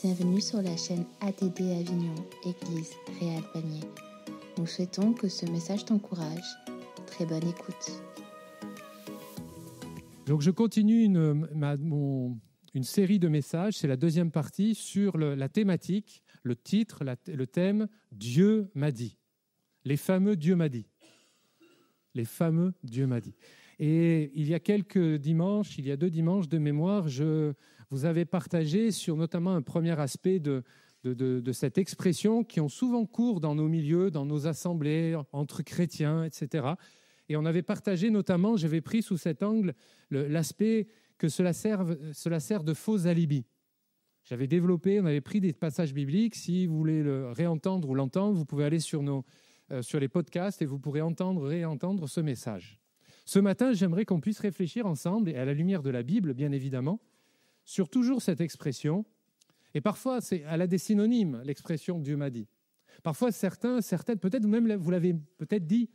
Bienvenue sur la chaîne ATD Avignon, Église Réal Pamiers. Nous souhaitons que ce message t'encourage. Très bonne écoute. Donc je continue une série de messages, c'est la deuxième partie sur la thématique, le titre, le thème « Dieu m'a dit ». Les fameux « Dieu m'a dit ». Les fameux « Dieu m'a dit ». Et il y a deux dimanches de mémoire, je vous avais partagé sur notamment un premier aspect de cette expression qui ont souvent cours dans nos milieux, dans nos assemblées, entre chrétiens, etc. Et on avait partagé notamment, j'avais pris sous cet angle l'aspect que cela sert de faux alibi. J'avais développé, on avait pris des passages bibliques. Si vous voulez le réentendre ou l'entendre, vous pouvez aller sur les podcasts et vous pourrez réentendre ce message. Ce matin, j'aimerais qu'on puisse réfléchir ensemble, et à la lumière de la Bible, bien évidemment, sur toujours cette expression. Et parfois, elle a des synonymes, l'expression « Dieu m'a dit ». Parfois, certaines, peut-être même vous l'avez peut-être dit,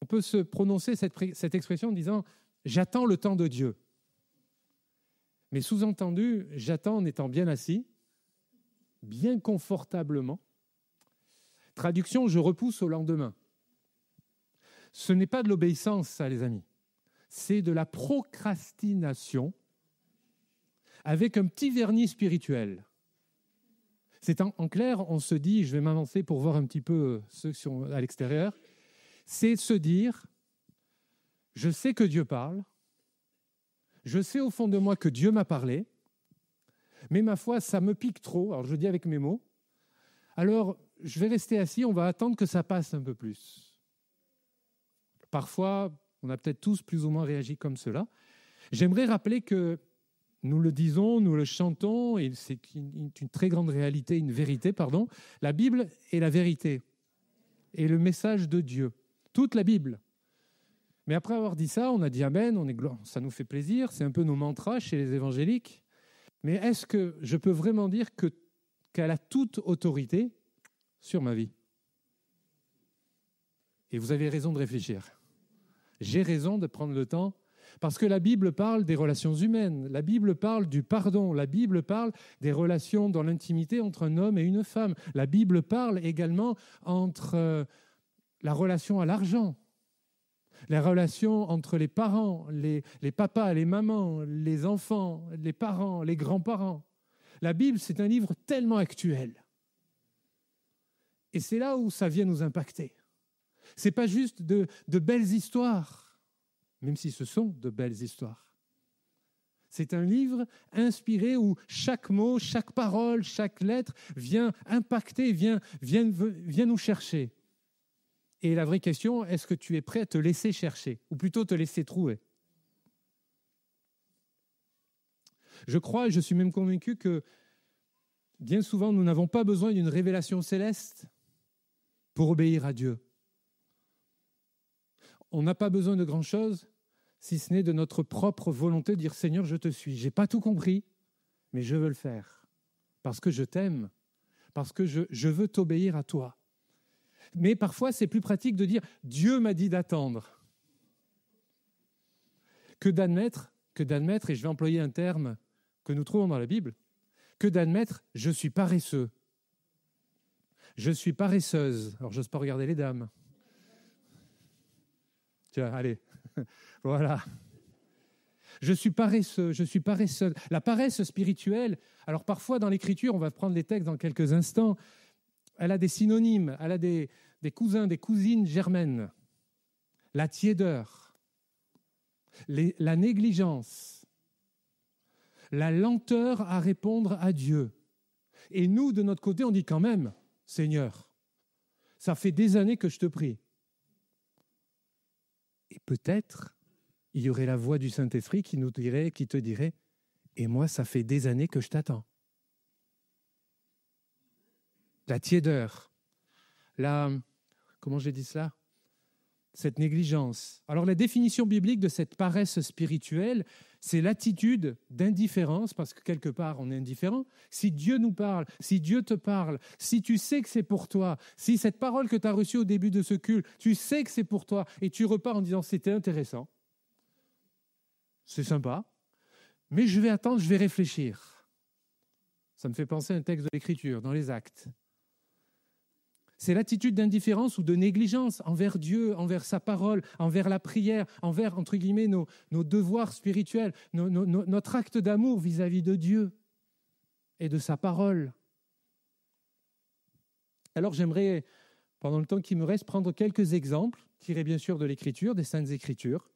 on peut se prononcer cette expression en disant « j'attends le temps de Dieu ». Mais sous-entendu, j'attends en étant bien assis, bien confortablement. Traduction, je repousse au lendemain. Ce n'est pas de l'obéissance, ça, les amis. C'est de la procrastination avec un petit vernis spirituel. C'est en clair, on se dit, je vais m'avancer pour voir un petit peu ceux qui sont à l'extérieur, c'est se dire, je sais que Dieu parle, je sais au fond de moi que Dieu m'a parlé, mais ma foi, ça me pique trop, alors je dis avec mes mots, alors je vais rester assis, on va attendre que ça passe un peu plus. Parfois, on a peut-être tous plus ou moins réagi comme cela. J'aimerais rappeler que nous le disons, nous le chantons, et c'est une très grande réalité, une vérité, pardon. La Bible est la vérité et le message de Dieu. Toute la Bible. Mais après avoir dit ça, on a dit Amen, ça nous fait plaisir, c'est un peu nos mantras chez les évangéliques. Mais est-ce que je peux vraiment dire qu'elle a toute autorité sur ma vie ? Et vous avez raison de réfléchir. J'ai raison de prendre le temps, parce que la Bible parle des relations humaines, la Bible parle du pardon, la Bible parle des relations dans l'intimité entre un homme et une femme, la Bible parle également entre la relation à l'argent, les relations entre les parents, les papas, les mamans, les enfants, les parents, les grands-parents. La Bible, c'est un livre tellement actuel. Et c'est là où ça vient nous impacter. Ce n'est pas juste de belles histoires, même si ce sont de belles histoires. C'est un livre inspiré où chaque mot, chaque parole, chaque lettre vient impacter, vient nous chercher. Et la vraie question, est-ce que tu es prêt à te laisser chercher, ou plutôt te laisser trouver ? Je crois, et je suis même convaincu que bien souvent, nous n'avons pas besoin d'une révélation céleste pour obéir à Dieu. On n'a pas besoin de grand-chose, si ce n'est de notre propre volonté de dire « Seigneur, je te suis. Je n'ai pas tout compris, mais je veux le faire. Parce que je t'aime, parce que je veux t'obéir à toi. » Mais parfois, c'est plus pratique de dire « Dieu m'a dit d'attendre » que d'admettre, et je vais employer un terme que nous trouvons dans la Bible, que d'admettre « je suis paresseux ». Je suis paresseuse. Alors, je n'ose pas regarder les dames. Tiens, allez, voilà. Je suis paresseux, je suis paresseuse. La paresse spirituelle, alors parfois dans l'Écriture, on va prendre les textes dans quelques instants, elle a des synonymes, elle a des cousins, des cousines germaines. La tiédeur, la négligence, la lenteur à répondre à Dieu. Et nous, de notre côté, on dit quand même, Seigneur, ça fait des années que je te prie. Et peut-être, il y aurait la voix du Saint-Esprit qui te dirait « Et moi, ça fait des années que je t'attends. » La tiédeur, comment j'ai dit cela ? Cette négligence. Alors la définition biblique de cette paresse spirituelle, c'est l'attitude d'indifférence, parce que quelque part on est indifférent. Si Dieu nous parle, si Dieu te parle, si tu sais que c'est pour toi, si cette parole que tu as reçue au début de ce culte, tu sais que c'est pour toi, et tu repars en disant c'était intéressant, c'est sympa, mais je vais attendre, je vais réfléchir. Ça me fait penser à un texte de l'Écriture, dans les Actes. C'est l'attitude d'indifférence ou de négligence envers Dieu, envers sa parole, envers la prière, envers, entre guillemets, nos devoirs spirituels, notre acte d'amour vis-à-vis de Dieu et de sa parole. Alors j'aimerais, pendant le temps qui me reste, prendre quelques exemples, tirés bien sûr de l'Écriture, des Saintes Écritures.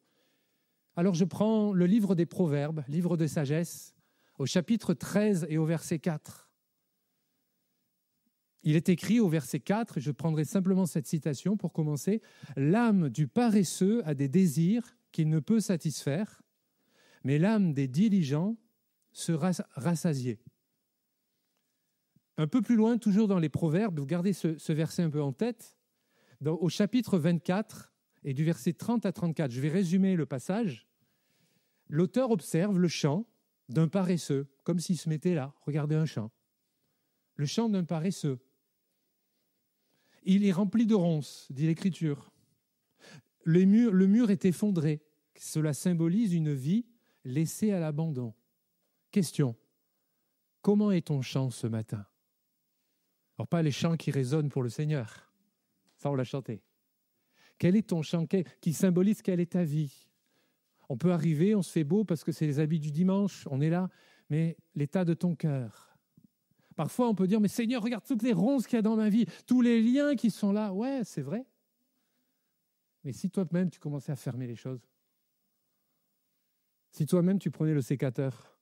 Alors je prends le livre des Proverbes, livre de sagesse, au chapitre 13 et au verset 4. Il est écrit au verset 4, et je prendrai simplement cette citation pour commencer, « L'âme du paresseux a des désirs qu'il ne peut satisfaire, mais l'âme des diligents sera rassasiée. » Un peu plus loin, toujours dans les Proverbes, vous gardez ce verset un peu en tête, au chapitre 24 et du verset 30 à 34, je vais résumer le passage. L'auteur observe le chant d'un paresseux, comme s'il se mettait là, regardez un chant. Le chant d'un paresseux. Il est rempli de ronces, dit l'Écriture. Le mur est effondré. Cela symbolise une vie laissée à l'abandon. Question. Comment est ton chant ce matin? Alors pas les chants qui résonnent pour le Seigneur. Ça, on l'a chanté. Quel est ton chant qui symbolise quelle est ta vie? On peut arriver, on se fait beau parce que c'est les habits du dimanche, on est là, mais l'état de ton cœur. Parfois, on peut dire, mais Seigneur, regarde toutes les ronces qu'il y a dans ma vie, tous les liens qui sont là. Ouais, c'est vrai. Mais si toi-même, tu commençais à fermer les choses, si toi-même, tu prenais le sécateur,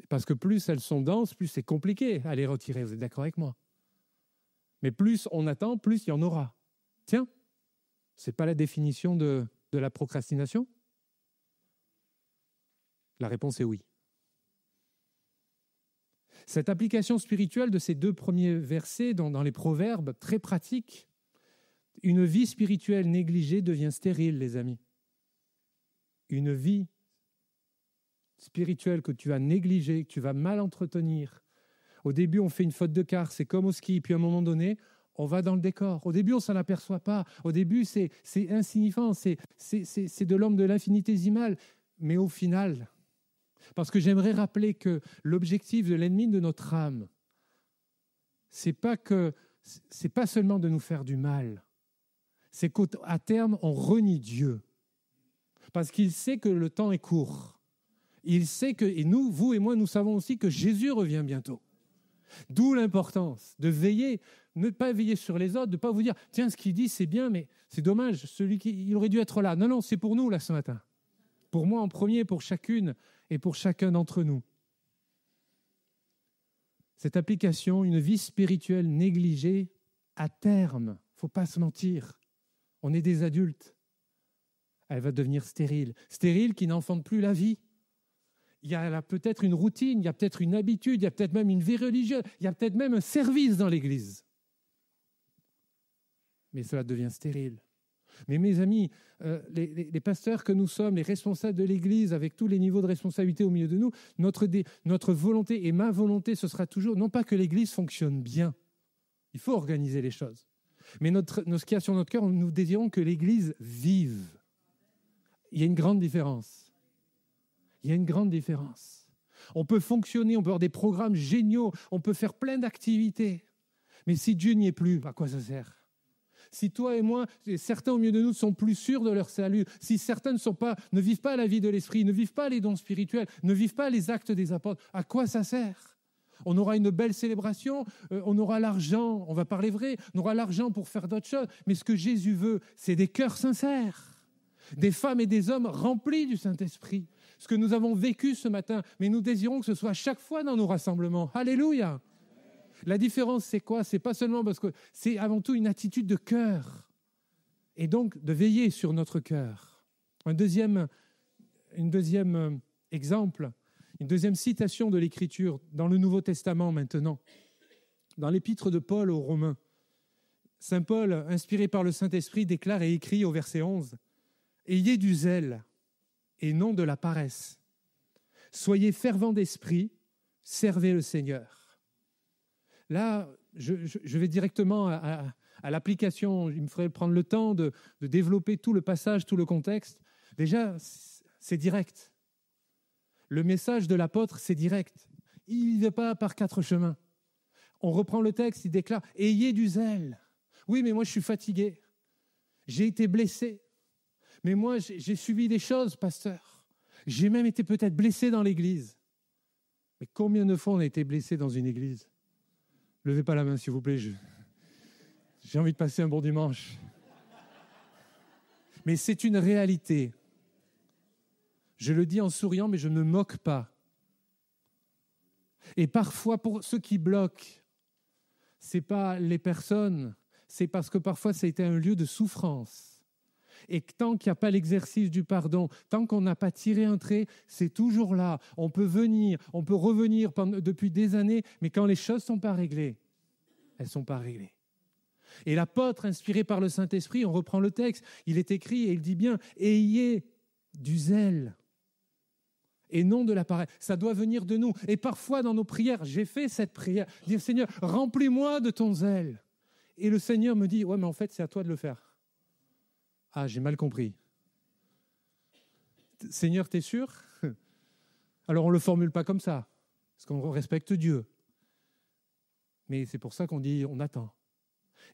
parce que plus elles sont denses, plus c'est compliqué à les retirer. Vous êtes d'accord avec moi? Mais plus on attend, plus il y en aura. Tiens, ce n'est pas la définition de la procrastination? La réponse est oui. Cette application spirituelle de ces deux premiers versets dans les Proverbes, très pratique, une vie spirituelle négligée devient stérile, les amis. Une vie spirituelle que tu as négligée, que tu vas mal entretenir. Au début, on fait une faute de quart, c'est comme au ski, puis à un moment donné, on va dans le décor. Au début, on ne s'en aperçoit pas. Au début, c'est insignifiant, c'est de l'homme de l'infinitésimal. Mais au final, parce que j'aimerais rappeler que l'objectif de l'ennemi de notre âme, c'est pas seulement de nous faire du mal, c'est qu'à terme, on renie Dieu. Parce qu'il sait que le temps est court. Il sait que, et nous, vous et moi, nous savons aussi que Jésus revient bientôt. D'où l'importance de veiller, ne pas veiller sur les autres, de ne pas vous dire, tiens, ce qu'il dit, c'est bien, mais c'est dommage, il aurait dû être là. Non, non, c'est pour nous, là, ce matin. Pour moi en premier, pour chacune et pour chacun d'entre nous. Cette application, une vie spirituelle négligée, à terme, il ne faut pas se mentir, on est des adultes, elle va devenir stérile. Stérile qui n'enfante plus la vie. Il y a là peut-être une routine, il y a peut-être une habitude, il y a peut-être même une vie religieuse, il y a peut-être même un service dans l'Église. Mais cela devient stérile. Mais mes amis, les pasteurs que nous sommes, les responsables de l'Église, avec tous les niveaux de responsabilité au milieu de nous, notre volonté et ma volonté, ce sera toujours, non pas que l'Église fonctionne bien, il faut organiser les choses, mais ce qu'il y a sur notre cœur, nous désirons que l'Église vive. Il y a une grande différence. Il y a une grande différence. On peut fonctionner, on peut avoir des programmes géniaux, on peut faire plein d'activités, mais si Dieu n'y est plus, à quoi ça sert? Si toi et moi, certains au milieu de nous sont plus sûrs de leur salut, si certains ne vivent pas la vie de l'esprit, ne vivent pas les dons spirituels, ne vivent pas les actes des apôtres, à quoi ça sert? On aura une belle célébration, on aura l'argent, on va parler vrai, on aura l'argent pour faire d'autres choses, mais ce que Jésus veut, c'est des cœurs sincères, des femmes et des hommes remplis du Saint-Esprit. Ce que nous avons vécu ce matin, mais nous désirons que ce soit chaque fois dans nos rassemblements. Alléluia! La différence, c'est quoi? C'est pas seulement parce que c'est avant tout une attitude de cœur. Et donc, de veiller sur notre cœur. Un deuxième exemple, une deuxième citation de l'Écriture dans le Nouveau Testament maintenant, dans l'épître de Paul aux Romains. Saint Paul, inspiré par le Saint-Esprit, déclare et écrit au verset 11 « Ayez du zèle et non de la paresse. Soyez fervents d'esprit, servez le Seigneur. » Là, je vais directement à l'application. Il me faudrait prendre le temps de développer tout le passage, tout le contexte. Déjà, c'est direct. Le message de l'apôtre, c'est direct. Il n'y va pas par 4 chemins. On reprend le texte, il déclare « Ayez du zèle ». Oui, mais moi, je suis fatigué. J'ai été blessé. Mais moi, j'ai subi des choses, pasteur. J'ai même été peut-être blessé dans l'église. Mais combien de fois on a été blessé dans une église? Levez pas la main, s'il vous plaît. J'ai envie de passer un bon dimanche. Mais c'est une réalité. Je le dis en souriant, mais je ne me moque pas. Et parfois, pour ceux qui bloquent, ce n'est pas les personnes, c'est parce que parfois, ça a été un lieu de souffrance. Et tant qu'il n'y a pas l'exercice du pardon, tant qu'on n'a pas tiré un trait, c'est toujours là. On peut venir, on peut revenir depuis des années, mais quand les choses ne sont pas réglées, elles ne sont pas réglées. Et l'apôtre, inspiré par le Saint-Esprit, on reprend le texte, il est écrit et il dit bien « Ayez du zèle ». Et non de la paresse. Ça doit venir de nous. Et parfois, dans nos prières, j'ai fait cette prière, dire « Seigneur, remplis-moi de ton zèle ». Et le Seigneur me dit « Ouais, mais en fait, c'est à toi de le faire ». Ah, j'ai mal compris. Seigneur, t'es sûr? Alors, on ne le formule pas comme ça, parce qu'on respecte Dieu. Mais c'est pour ça qu'on dit « On attend ».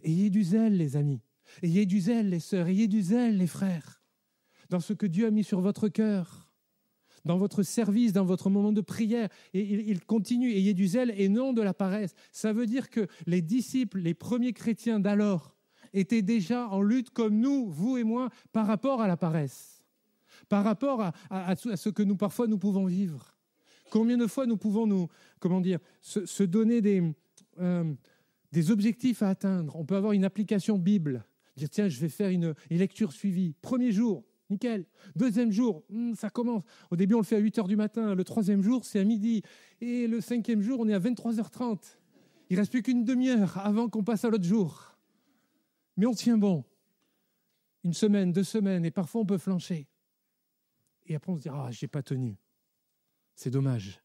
Ayez du zèle, les amis. Ayez du zèle, les sœurs. Ayez du zèle, les frères. Dans ce que Dieu a mis sur votre cœur. Dans votre service, dans votre moment de prière. Et il continue, ayez du zèle et non de la paresse. Ça veut dire que les disciples, les premiers chrétiens d'alors, étaient déjà en lutte comme nous, vous et moi, par rapport à la paresse. Par rapport à ce que parfois nous pouvons vivre. Combien de fois nous pouvons se donner des objectifs à atteindre. On peut avoir une application Bible, dire tiens, je vais faire une lecture suivie. Premier jour, nickel. Deuxième jour, ça commence. Au début, on le fait à 8h du matin. Le troisième jour, c'est à midi. Et le 5e jour, on est à 23h30. Il ne reste plus qu'une demi-heure avant qu'on passe à l'autre jour. Mais on tient bon. 1 semaine, 2 semaines, et parfois on peut flancher. Et après, on se dit ah, j'ai pas tenu. C'est dommage.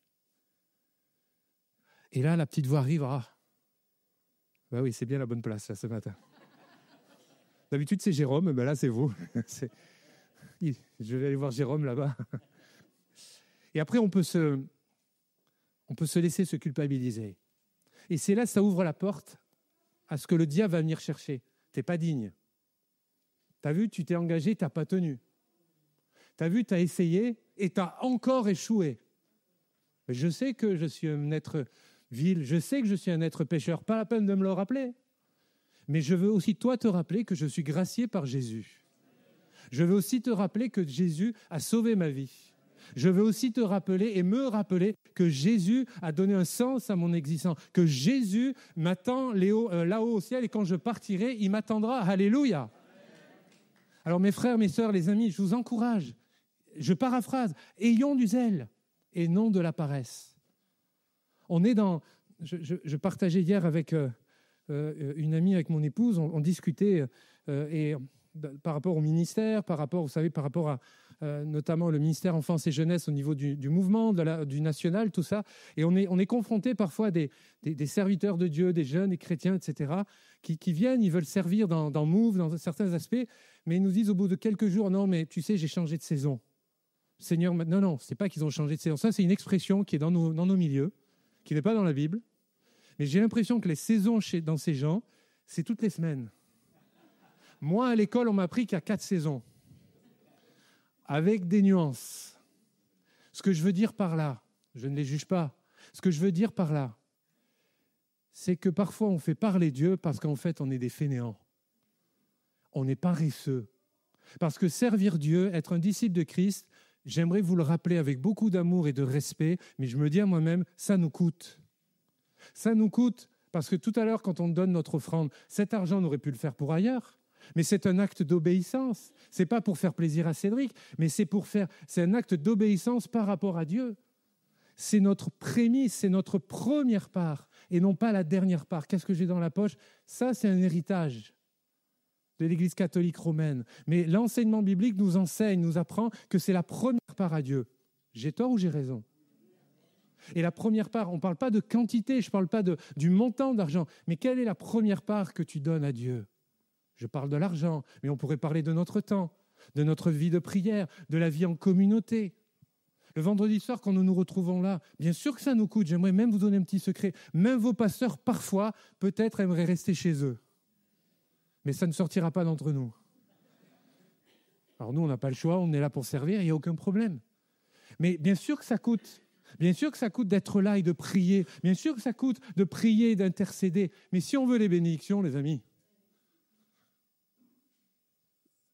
Et là, la petite voix arrive. Ah, bah oui, c'est bien la bonne place là, ce matin. D'habitude, c'est Jérôme, mais là, c'est vous. Je vais aller voir Jérôme là-bas. Et après, on peut se laisser se culpabiliser. Et c'est là, ça ouvre la porte à ce que le diable va venir chercher. Tu n'es pas digne. Tu as vu, tu t'es engagé, tu n'as pas tenu. Tu as vu, tu as essayé et tu as encore échoué. Mais je sais que je suis un être vil, je sais que je suis un être pécheur, pas la peine de me le rappeler. Mais je veux aussi, toi, te rappeler que je suis gracié par Jésus. Je veux aussi te rappeler que Jésus a sauvé ma vie. Je veux aussi te rappeler et me rappeler que Jésus a donné un sens à mon existence, que Jésus m'attend là-haut au ciel et quand je partirai, il m'attendra. Alléluia. Alors mes frères, mes sœurs, les amis, je vous encourage. Je paraphrase. Ayons du zèle et non de la paresse. On est dans... Je partageais hier avec une amie, avec mon épouse, on discutait par rapport au ministère, par rapport à notamment le ministère Enfance et Jeunesse au niveau du mouvement, du national, tout ça. Et on est confronté parfois à des serviteurs de Dieu, des jeunes, des chrétiens, etc., qui viennent, ils veulent servir dans Move, dans certains aspects, mais ils nous disent au bout de quelques jours, non, mais tu sais, j'ai changé de saison. Seigneur, non, c'est pas qu'ils ont changé de saison. Ça, c'est une expression qui est dans nos milieux, qui n'est pas dans la Bible. Mais j'ai l'impression que les saisons dans ces gens, c'est toutes les semaines. Moi, à l'école, on m'a appris qu'il y a 4 saisons, avec des nuances. Ce que je veux dire par là, je ne les juge pas, ce que je veux dire par là, c'est que parfois on fait parler Dieu parce qu'en fait on est des fainéants. On est paresseux. Parce que servir Dieu, être un disciple de Christ, j'aimerais vous le rappeler avec beaucoup d'amour et de respect, mais je me dis à moi-même, ça nous coûte. Ça nous coûte parce que tout à l'heure, quand on donne notre offrande, cet argent, on aurait pu le faire pour ailleurs. Mais c'est un acte d'obéissance. Ce n'est pas pour faire plaisir à Cédric, mais c'est un acte d'obéissance par rapport à Dieu. C'est notre prémisse, c'est notre première part, et non pas la dernière part. Qu'est-ce que j'ai dans la poche? Ça, c'est un héritage de l'Église catholique romaine. Mais l'enseignement biblique nous enseigne, nous apprend que c'est la première part à Dieu. J'ai tort ou j'ai raison? Et la première part, on ne parle pas de quantité, je ne parle pas du montant d'argent, mais quelle est la première part que tu donnes à Dieu? Je parle de l'argent, mais on pourrait parler de notre temps, de notre vie de prière, de la vie en communauté. Le vendredi soir, quand nous nous retrouvons là, bien sûr que ça nous coûte. J'aimerais même vous donner un petit secret. Même vos pasteurs, parfois, peut-être aimeraient rester chez eux. Mais ça ne sortira pas d'entre nous. Alors nous, on n'a pas le choix, on est là pour servir, il n'y a aucun problème. Mais bien sûr que ça coûte. Bien sûr que ça coûte d'être là et de prier. Bien sûr que ça coûte de prier et d'intercéder. Mais si on veut les bénédictions, les amis,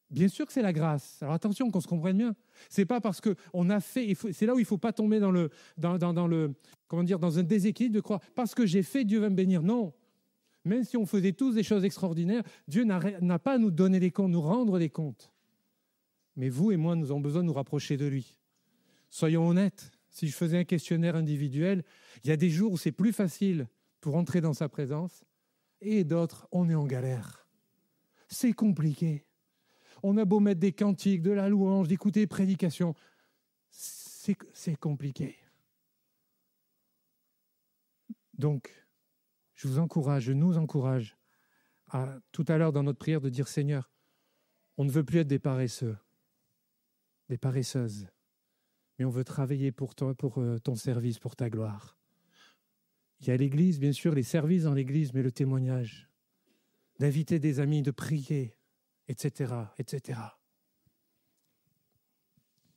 bien sûr que c'est la grâce. Alors attention, qu'on se comprenne bien. C'est pas parce qu'on a fait, c'est là où il ne faut pas tomber dans un déséquilibre de croire parce que j'ai fait, Dieu va me bénir. Non. Même si on faisait tous des choses extraordinaires, Dieu n'a pas à nous donner des comptes, nous rendre des comptes. Mais vous et moi, nous avons besoin de nous rapprocher de lui. Soyons honnêtes. Si je faisais un questionnaire individuel, il y a des jours où c'est plus facile pour entrer dans sa présence et d'autres, on est en galère. C'est compliqué. On a beau mettre des cantiques, de la louange, d'écouter des prédications. C'est compliqué. Donc, je nous encourage tout à l'heure dans notre prière de dire « Seigneur, on ne veut plus être des paresseux, des paresseuses. Mais on veut travailler pour ton service, pour ta gloire. » Il y a l'Église, bien sûr, les services dans l'Église, mais le témoignage, d'inviter des amis, de prier, etc., etc.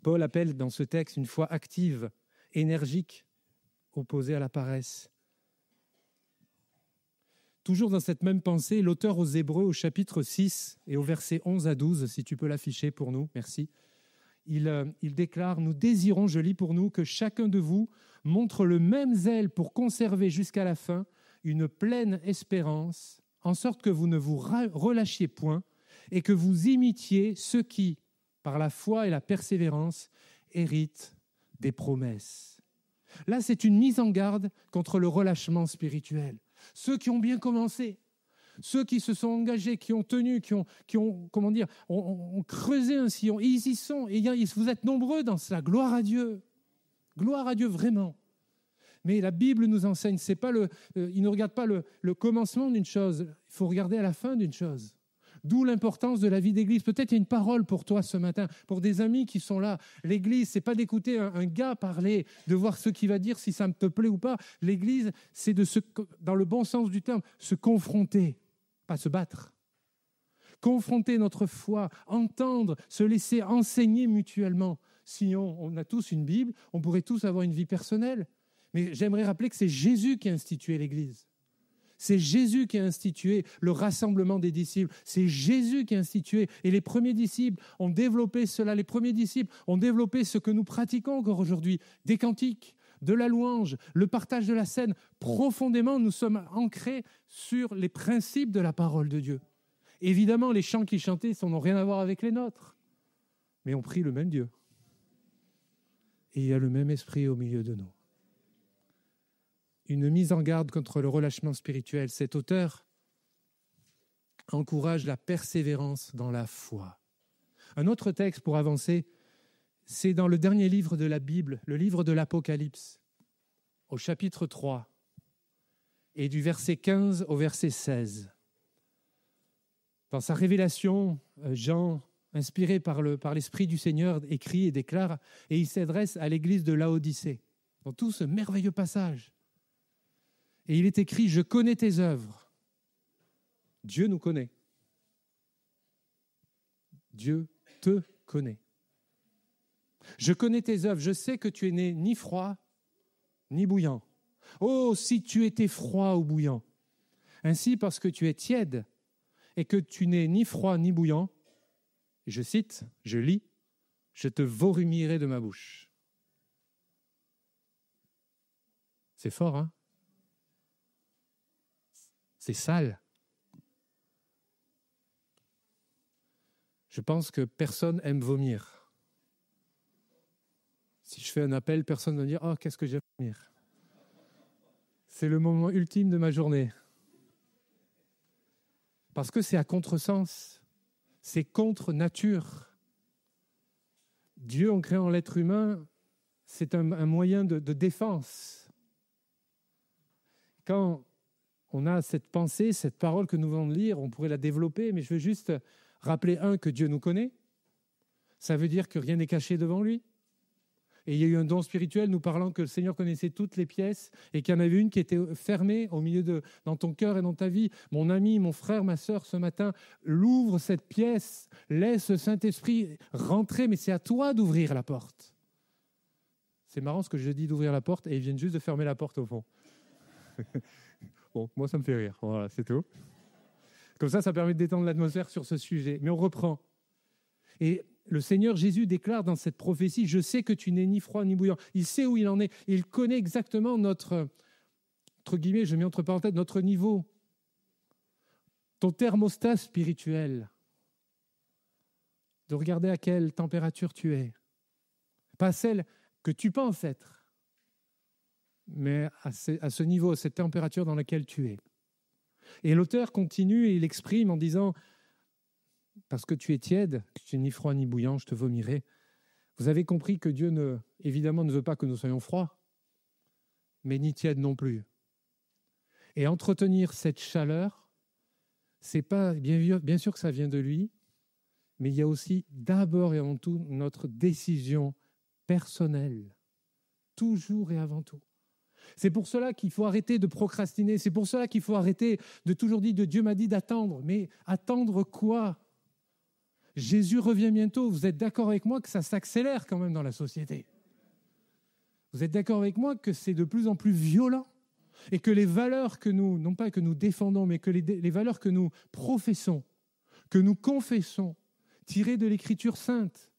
Paul appelle dans ce texte une foi active, énergique, opposée à la paresse. Toujours dans cette même pensée, l'auteur aux Hébreux, au chapitre 6 et au verset 11 à 12, si tu peux l'afficher pour nous, merci. Il déclare « Nous désirons, je lis pour nous, que chacun de vous montre le même zèle pour conserver jusqu'à la fin une pleine espérance, en sorte que vous ne vous relâchiez point et que vous imitiez ceux qui, par la foi et la persévérance, héritent des promesses. » Là, c'est une mise en garde contre le relâchement spirituel. Ceux qui ont bien commencé, ceux qui se sont engagés, qui ont tenu, qui ont creusé un sillon, et ils y sont. Et vous êtes nombreux dans cela. Gloire à Dieu. Gloire à Dieu, vraiment. Mais la Bible nous enseigne, il ne regarde pas le commencement d'une chose, il faut regarder à la fin d'une chose. D'où l'importance de la vie d'église. Peut-être il y a une parole pour toi ce matin, pour des amis qui sont là. L'église, ce n'est pas d'écouter un gars parler, de voir ce qu'il va dire, si ça te plaît ou pas. L'église, c'est dans le bon sens du terme, se confronter, pas se battre. Confronter notre foi, entendre, se laisser enseigner mutuellement. Sinon, on a tous une Bible, on pourrait tous avoir une vie personnelle. Mais j'aimerais rappeler que c'est Jésus qui a institué l'église. C'est Jésus qui a institué le rassemblement des disciples. C'est Jésus qui a institué. Et les premiers disciples ont développé cela. Les premiers disciples ont développé ce que nous pratiquons encore aujourd'hui. Des cantiques, de la louange, le partage de la scène. Profondément, nous sommes ancrés sur les principes de la parole de Dieu. Évidemment, les chants qu'ils chantaient, ça n'ont rien à voir avec les nôtres. Mais on prie le même Dieu. Et il y a le même esprit au milieu de nous. Une mise en garde contre le relâchement spirituel. Cet auteur encourage la persévérance dans la foi. Un autre texte pour avancer, c'est dans le dernier livre de la Bible, le livre de l'Apocalypse, au chapitre 3, et du verset 15 au verset 16. Dans sa révélation, Jean, inspiré par l'Esprit du Seigneur, écrit et déclare, et il s'adresse à l'église de Laodicée, dans tout ce merveilleux passage. Et il est écrit « Je connais tes œuvres ». Dieu nous connaît. Dieu te connaît. Je connais tes œuvres. Je sais que tu es né ni froid, ni bouillant. Oh, si tu étais froid ou bouillant. Ainsi, parce que tu es tiède et que tu n'es ni froid ni bouillant, je cite, je lis, « Je te vomirirai de ma bouche ». C'est fort, hein ? C'est sale. Je pense que personne aime vomir. Si je fais un appel, personne ne va dire « Oh, qu'est-ce que j'aime vomir ?» C'est le moment ultime de ma journée. Parce que c'est à contresens. C'est contre nature. Dieu, en créant l'être humain, c'est un moyen de défense. Quand on a cette pensée, cette parole que nous venons de lire, on pourrait la développer, mais je veux juste rappeler, que Dieu nous connaît. Ça veut dire que rien n'est caché devant lui. Et il y a eu un don spirituel nous parlant que le Seigneur connaissait toutes les pièces et qu'il y en avait une qui était fermée au milieu dans ton cœur et dans ta vie. Mon ami, mon frère, ma sœur, ce matin, l'ouvre cette pièce, laisse le Saint-Esprit rentrer, mais c'est à toi d'ouvrir la porte. C'est marrant ce que je dis d'ouvrir la porte et ils viennent juste de fermer la porte au fond. Bon, moi ça me fait rire, voilà, c'est tout. Comme ça permet de détendre l'atmosphère sur ce sujet. Mais on reprend. Et le Seigneur Jésus déclare dans cette prophétie, « Je sais que tu n'es ni froid ni bouillant ». Il sait où il en est. Il connaît exactement notre, entre guillemets, je mets entre parenthèses, notre niveau. Ton thermostat spirituel. De regarder à quelle température tu es. Pas celle que tu penses être, mais à ce niveau, cette température dans laquelle tu es. Et l'auteur continue et il exprime en disant « Parce que tu es tiède, que tu n'es ni froid ni bouillant, je te vomirai. » Vous avez compris que Dieu, évidemment, ne veut pas que nous soyons froids, mais ni tièdes non plus. Et entretenir cette chaleur, c'est pas bien sûr que ça vient de lui, mais il y a aussi d'abord et avant tout notre décision personnelle, toujours et avant tout. C'est pour cela qu'il faut arrêter de procrastiner. C'est pour cela qu'il faut arrêter de toujours dire « Dieu m'a dit d'attendre ». Mais attendre quoi ? Jésus revient bientôt. Vous êtes d'accord avec moi que ça s'accélère quand même dans la société ? Vous êtes d'accord avec moi que c'est de plus en plus violent ? Et que les valeurs que nous, non pas que nous défendons, mais que les valeurs que nous professons, que nous confessons, tirées de l'Écriture sainte,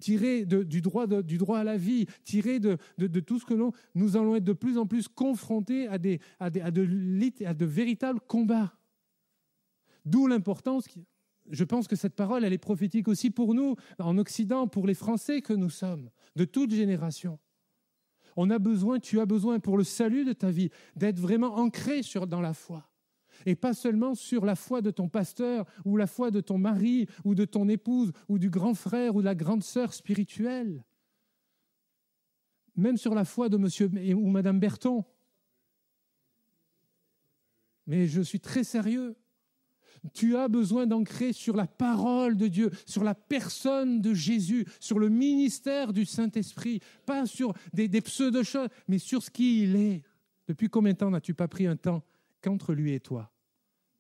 tiré du droit à la vie, tiré de tout ce que nous allons être de plus en plus confrontés à de véritables combats. D'où l'importance, je pense que cette parole, elle est prophétique aussi pour nous, en Occident, pour les Français que nous sommes, de toute génération. Tu as besoin pour le salut de ta vie, d'être vraiment ancré dans la foi. Et pas seulement sur la foi de ton pasteur ou la foi de ton mari ou de ton épouse ou du grand frère ou de la grande sœur spirituelle. Même sur la foi de monsieur ou madame Berton. Mais je suis très sérieux. Tu as besoin d'ancrer sur la parole de Dieu, sur la personne de Jésus, sur le ministère du Saint-Esprit, pas sur des pseudo-choses, mais sur ce qu'il est. Depuis combien de temps n'as-tu pas pris un temps qu'entre lui et toi?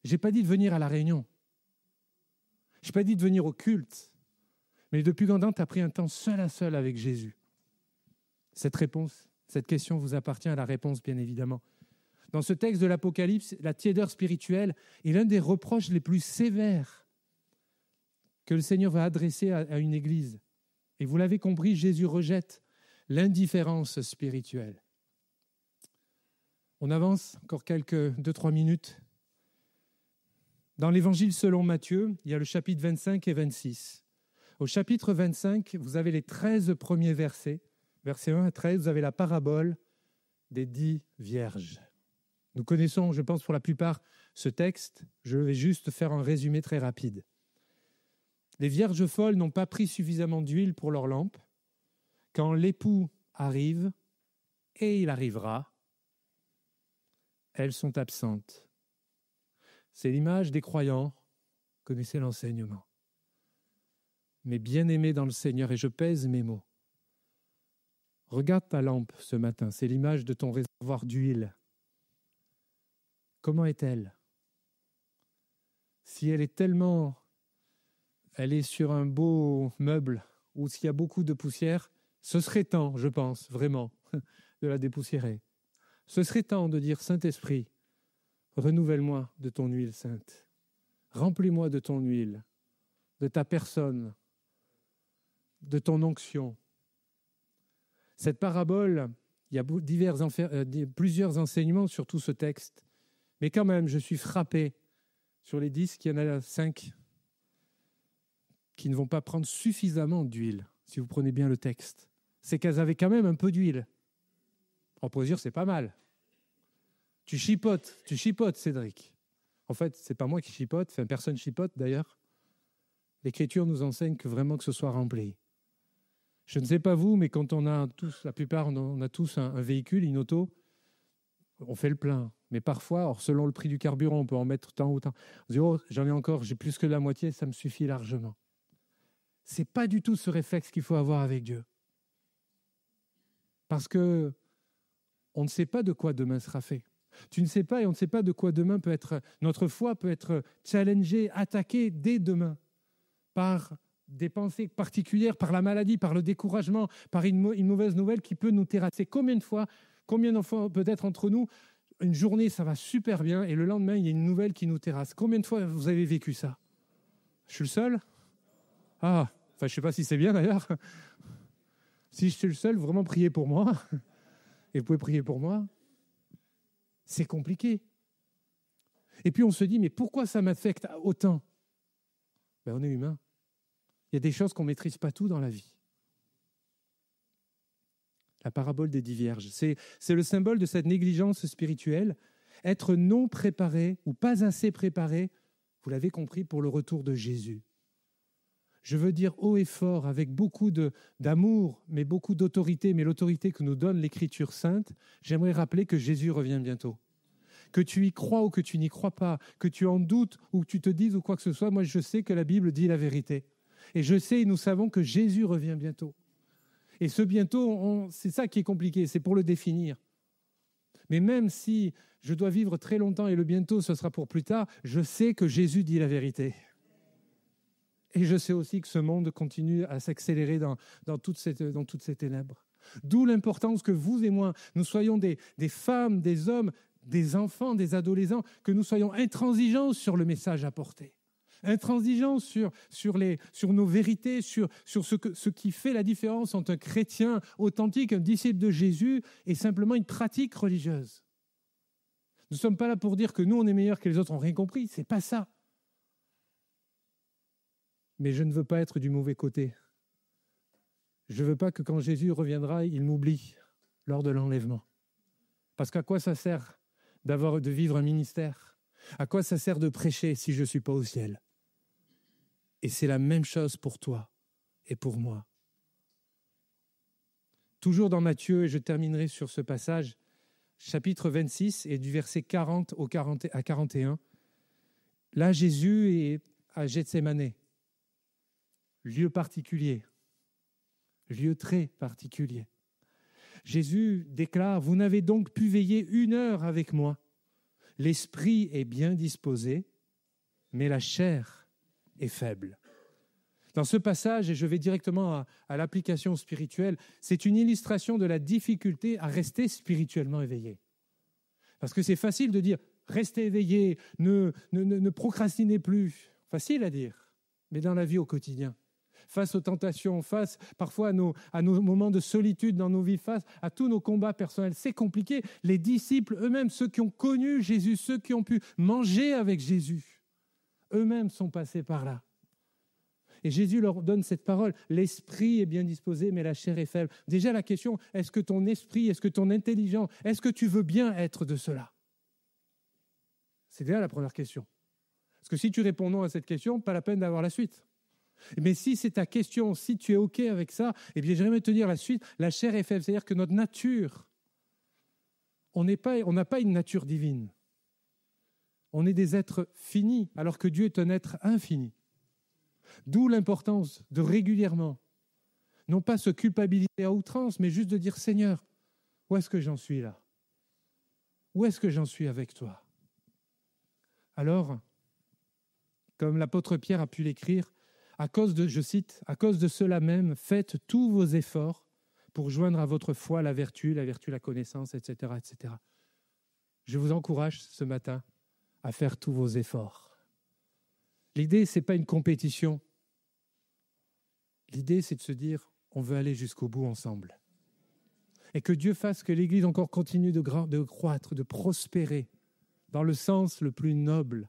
Je n'ai pas dit de venir à la réunion. Je n'ai pas dit de venir au culte. Mais depuis quand tu as pris un temps seul à seul avec Jésus? Cette question vous appartient à la réponse, bien évidemment. Dans ce texte de l'Apocalypse, la tiédeur spirituelle est l'un des reproches les plus sévères que le Seigneur va adresser à une église. Et vous l'avez compris, Jésus rejette l'indifférence spirituelle. On avance encore quelques 2-3 minutes. Dans l'Évangile selon Matthieu, il y a le chapitre 25 et 26. Au chapitre 25, vous avez les 13 premiers versets. Versets 1 à 13, vous avez la parabole des 10 vierges. Nous connaissons, je pense, pour la plupart, ce texte. Je vais juste faire un résumé très rapide. Les vierges folles n'ont pas pris suffisamment d'huile pour leur lampe. Quand l'époux arrive, et il arrivera, elles sont absentes. C'est l'image des croyants, connaissez l'enseignement. Mais bien-aimés dans le Seigneur, et je pèse mes mots. Regarde ta lampe ce matin, c'est l'image de ton réservoir d'huile. Comment est-elle? Si elle est sur un beau meuble ou s'il y a beaucoup de poussière, ce serait temps, je pense, vraiment, de la dépoussiérer. Ce serait temps de dire, Saint-Esprit, renouvelle-moi de ton huile sainte. Remplis-moi de ton huile, de ta personne, de ton onction. Cette parabole, il y a plusieurs enseignements sur tout ce texte, mais quand même, je suis frappé sur les 10 qu'il y en a 5 qui ne vont pas prendre suffisamment d'huile, si vous prenez bien le texte. C'est qu'elles avaient quand même un peu d'huile. On peut dire, c'est pas mal. Tu chipotes, Cédric. En fait, c'est pas moi qui chipote, personne chipote d'ailleurs. L'Écriture nous enseigne que vraiment que ce soit rempli. Je ne sais pas vous, mais quand on a tous un véhicule, une auto, on fait le plein. Mais parfois, selon le prix du carburant, on peut en mettre tant ou tant. On dit, oh, j'en ai encore, j'ai plus que la moitié, ça me suffit largement. C'est pas du tout ce réflexe qu'il faut avoir avec Dieu. Parce que on ne sait pas de quoi demain sera fait. Tu ne sais pas et on ne sait pas de quoi demain peut être, notre foi peut être challengée, attaquée dès demain par des pensées particulières, par la maladie, par le découragement, par une mauvaise nouvelle qui peut nous terrasser. Combien d'enfants peut-être entre nous, une journée ça va super bien et le lendemain il y a une nouvelle qui nous terrasse. Combien de fois vous avez vécu ça? Je suis le seul? Ah, enfin je ne sais pas si c'est bien d'ailleurs. Si je suis le seul, vraiment priez pour moi. Et vous pouvez prier pour moi. C'est compliqué. Et puis on se dit, mais pourquoi ça m'affecte autant? On est humain. Il y a des choses qu'on ne maîtrise pas tout dans la vie. La parabole des 10 vierges, c'est le symbole de cette négligence spirituelle. Être non préparé ou pas assez préparé, vous l'avez compris, pour le retour de Jésus. Je veux dire haut et fort, avec beaucoup d'amour, mais beaucoup d'autorité, mais l'autorité que nous donne l'Écriture sainte, j'aimerais rappeler que Jésus revient bientôt. Que tu y crois ou que tu n'y crois pas, que tu en doutes ou que tu te dises ou quoi que ce soit, moi je sais que la Bible dit la vérité. Et je sais et nous savons que Jésus revient bientôt. Et ce bientôt, c'est ça qui est compliqué, c'est pour le définir. Mais même si je dois vivre très longtemps et le bientôt ce sera pour plus tard, je sais que Jésus dit la vérité. Et je sais aussi que ce monde continue à s'accélérer dans toutes ces ténèbres. D'où l'importance que vous et moi, nous soyons des femmes, des hommes, des enfants, des adolescents, que nous soyons intransigeants sur le message à porter. Intransigeants sur nos vérités, sur ce qui fait la différence entre un chrétien authentique, un disciple de Jésus et simplement une pratique religieuse. Nous ne sommes pas là pour dire que nous, on est meilleurs que les autres, on n'a rien compris. Ce n'est pas ça. Mais je ne veux pas être du mauvais côté. Je ne veux pas que quand Jésus reviendra, il m'oublie lors de l'enlèvement. Parce qu'à quoi ça sert de vivre un ministère? À quoi ça sert de prêcher si je ne suis pas au ciel? Et c'est la même chose pour toi et pour moi. Toujours dans Matthieu, et je terminerai sur ce passage, chapitre 26 et du verset 40 à 41. Là, Jésus est à Gethsémane. Lieu particulier, lieu très particulier. Jésus déclare, « Vous n'avez donc pu veiller 1 heure avec moi. L'esprit est bien disposé, mais la chair est faible. » Dans ce passage, et je vais directement à l'application spirituelle, c'est une illustration de la difficulté à rester spirituellement éveillé. Parce que c'est facile de dire, restez éveillé, ne procrastinez plus. Facile à dire, mais dans la vie au quotidien. Face aux tentations, face parfois à nos moments de solitude dans nos vies, face à tous nos combats personnels. C'est compliqué. Les disciples eux-mêmes, ceux qui ont connu Jésus, ceux qui ont pu manger avec Jésus, eux-mêmes sont passés par là. Et Jésus leur donne cette parole, l'esprit est bien disposé, mais la chair est faible. Déjà la question, est-ce que ton esprit, est-ce que ton intelligence, est-ce que tu veux bien être de cela? C'est déjà la première question. Parce que si tu réponds non à cette question, pas la peine d'avoir la suite. Mais si c'est ta question, si tu es OK avec ça, eh bien j'aimerais te dire la suite, la chair est faible, c'est-à-dire que notre nature, on n'a pas une nature divine. On est des êtres finis, alors que Dieu est un être infini. D'où l'importance de régulièrement, non pas se culpabiliser à outrance, mais juste de dire, Seigneur, où est-ce que j'en suis là? Où est-ce que j'en suis avec toi? Alors, comme l'apôtre Pierre a pu l'écrire, je cite, « À cause de cela même, faites tous vos efforts pour joindre à votre foi la vertu, la connaissance, etc., etc. » Je vous encourage ce matin à faire tous vos efforts. L'idée, ce n'est pas une compétition. L'idée, c'est de se dire, on veut aller jusqu'au bout ensemble. Et que Dieu fasse que l'Église encore continue de croître, de prospérer dans le sens le plus noble.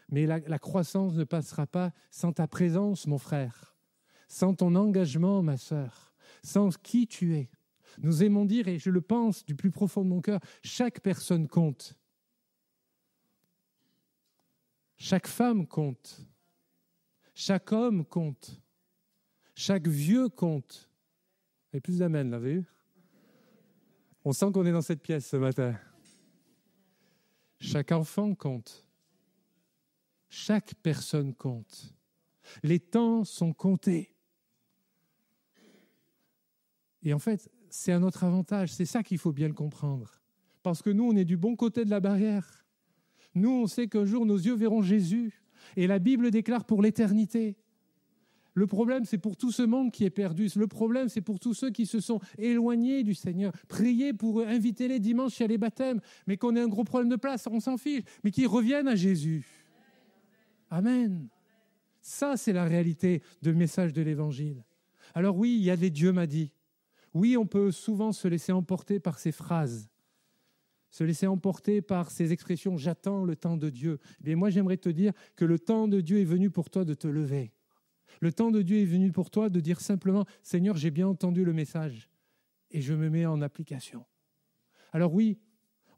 Mais la croissance ne passera pas sans ta présence, mon frère, sans ton engagement, ma sœur, sans qui tu es. Nous aimons dire, et je le pense du plus profond de mon cœur, chaque personne compte. Chaque femme compte. Chaque homme compte. Chaque vieux compte. Il y a plus d'amen, là, vous avez vu? On sent qu'on est dans cette pièce ce matin. Chaque enfant compte. Chaque personne compte. Les temps sont comptés. Et en fait, c'est à notre avantage. C'est ça qu'il faut bien le comprendre. Parce que nous, on est du bon côté de la barrière. Nous, on sait qu'un jour, nos yeux verront Jésus. Et la Bible déclare pour l'éternité. Le problème, c'est pour tout ce monde qui est perdu. Le problème, c'est pour tous ceux qui se sont éloignés du Seigneur. Priez pour eux, invitez-les dimanche, il y a les baptêmes. Mais qu'on ait un gros problème de place, on s'en fiche. Mais qu'ils reviennent à Jésus. Amen. Ça, c'est la réalité du message de l'Évangile. Alors oui, il y a des Dieu m'a dit. Oui, on peut souvent se laisser emporter par ces phrases, se laisser emporter par ces expressions « j'attends le temps de Dieu ». Mais moi, j'aimerais te dire que le temps de Dieu est venu pour toi de te lever. Le temps de Dieu est venu pour toi de dire simplement « Seigneur, j'ai bien entendu le message et je me mets en application ». Alors oui,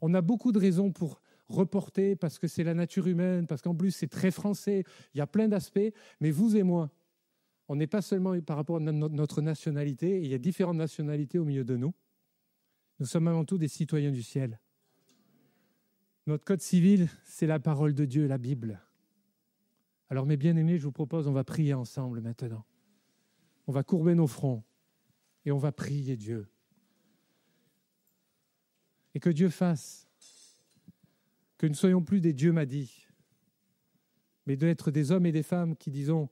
on a beaucoup de raisons pour reporter parce que c'est la nature humaine, parce qu'en plus c'est très français, il y a plein d'aspects, mais vous et moi, on n'est pas seulement par rapport à notre nationalité, il y a différentes nationalités au milieu de nous. Nous sommes avant tout des citoyens du ciel. Notre code civil, c'est la parole de Dieu, la Bible. Alors mes bien-aimés, je vous propose, on va prier ensemble maintenant. On va courber nos fronts et on va prier Dieu. Et que Dieu fasse que nous ne soyons plus des Dieu m'a dit, mais d'être des hommes et des femmes qui disons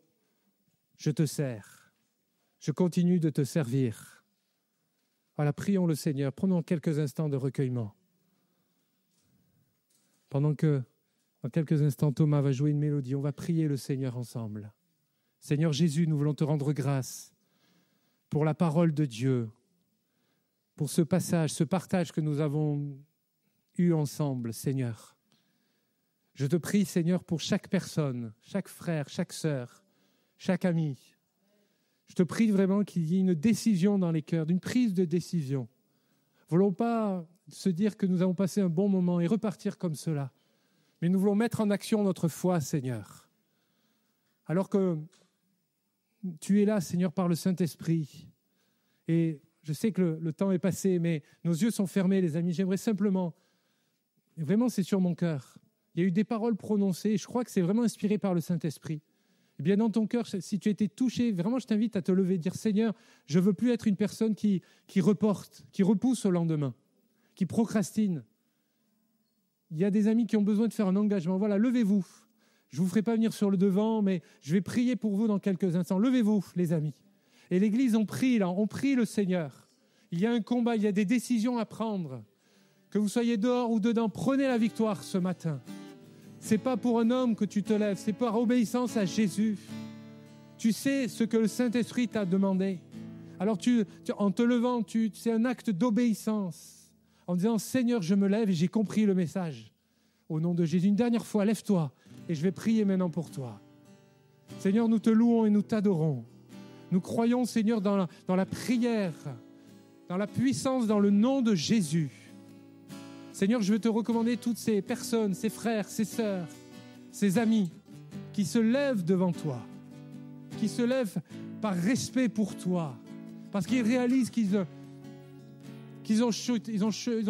« Je te sers, je continue de te servir ». Voilà, prions le Seigneur, prenons quelques instants de recueillement. Pendant que, dans quelques instants, Thomas va jouer une mélodie, on va prier le Seigneur ensemble. Seigneur Jésus, nous voulons te rendre grâce pour la parole de Dieu, pour ce passage, ce partage que nous avons eu ensemble, Seigneur. Je te prie, Seigneur, pour chaque personne, chaque frère, chaque sœur, chaque ami. Je te prie vraiment qu'il y ait une décision dans les cœurs, d'une prise de décision. Nous ne voulons pas se dire que nous avons passé un bon moment et repartir comme cela, mais nous voulons mettre en action notre foi, Seigneur. Alors que tu es là, Seigneur, par le Saint-Esprit. Et je sais que le temps est passé, mais nos yeux sont fermés, les amis. J'aimerais simplement, vraiment c'est sur mon cœur, il y a eu des paroles prononcées, et je crois que c'est vraiment inspiré par le Saint-Esprit. Eh bien, dans ton cœur, si tu as été touché, vraiment, je t'invite à te lever et dire « Seigneur, je ne veux plus être une personne qui reporte, qui repousse au lendemain, qui procrastine. » Il y a des amis qui ont besoin de faire un engagement. Voilà, levez-vous. Je ne vous ferai pas venir sur le devant, mais je vais prier pour vous dans quelques instants. Levez-vous, les amis. Et l'Église, on prie là, on prie le Seigneur. Il y a un combat, il y a des décisions à prendre. Que vous soyez dehors ou dedans, prenez la victoire ce matin. Ce n'est pas pour un homme que tu te lèves, c'est par obéissance à Jésus. Tu sais ce que le Saint-Esprit t'a demandé. Alors en te levant, c'est un acte d'obéissance. En disant, Seigneur, je me lève et j'ai compris le message. Au nom de Jésus, une dernière fois, lève-toi et je vais prier maintenant pour toi. Seigneur, nous te louons et nous t'adorons. Nous croyons, Seigneur, dans la prière, dans la puissance, dans le nom de Jésus. Seigneur, je veux te recommander toutes ces personnes, ces frères, ces sœurs, ces amis qui se lèvent devant toi, qui se lèvent par respect pour toi, parce qu'ils réalisent qu'ils ont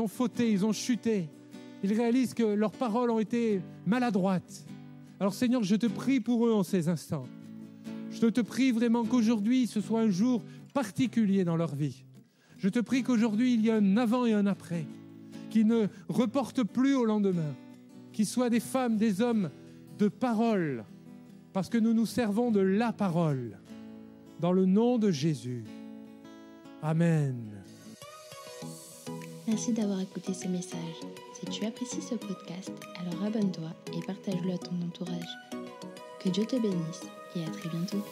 fauté, ils ont chuté. Ils réalisent que leurs paroles ont été maladroites. Alors Seigneur, je te prie pour eux en ces instants. Je te prie vraiment qu'aujourd'hui, ce soit un jour particulier dans leur vie. Je te prie qu'aujourd'hui, il y ait un avant et un après, qui ne reportent plus au lendemain, qui soient des femmes, des hommes de parole, parce que nous nous servons de la parole, dans le nom de Jésus. Amen. Merci d'avoir écouté ce message. Si tu apprécies ce podcast, alors abonne-toi et partage-le à ton entourage. Que Dieu te bénisse et à très bientôt.